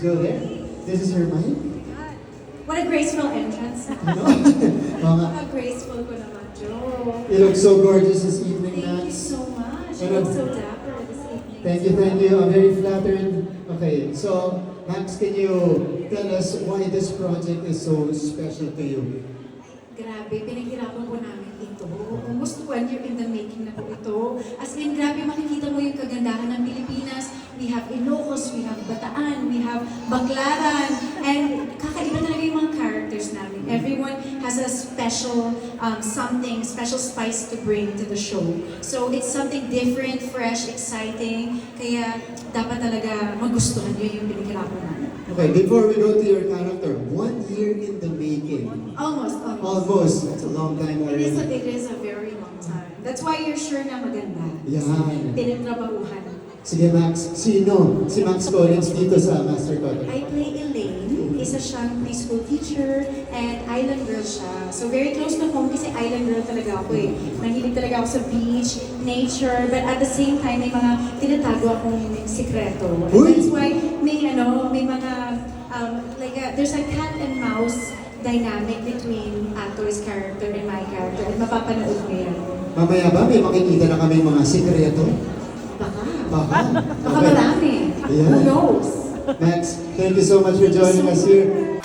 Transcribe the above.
go there. This is her mic. What a graceful entrance. Ano? Mga, How graceful ko naman, Joe. you look so gorgeous this evening, Thank you Max. so much. You Ano? look so dapper this evening. Thank you. I'm very flattered. Okay, so Max, can you tell us why this project is so special to you? Grabe, pinaghirapan po namin ito. Almost 1 year in the making na po ito. As in, grabe, makikita mo yung kagandahan ng Pilipinas. We have Ilocos, we have Bataan, we have Baclaran, and kakaiba talaga yung mga characters namin. Everyone has a special special spice to bring to the show. So it's something different, fresh, exciting, kaya dapat talaga magustuhan nyo yung pinaghirapan namin. Okay, before we go to your character, 1 year in the making. Almost. Almost. That's a long time already. It is a very long time. That's why you're sure na maganda. Yan. Pinagtrabahuhan. Sige Max, sino? Si Max Collins dito sa Master Code. I play Elaine. Isa siyang preschool teacher and island girl siya. So very close to home kasi island girl talaga ako eh. Mahilig talaga ako sa beach, nature, but at the same time may mga tinatago akong sikreto. And Uy! that's why may mga there's a cat and mouse dynamic between Ator's character and my character. At mapapanood mo yan. Mamaya ba may makikita na kami mga sikreto? Baka. Baka. Baka marami. Yeah. Who knows? Max, thank you so much for joining us here.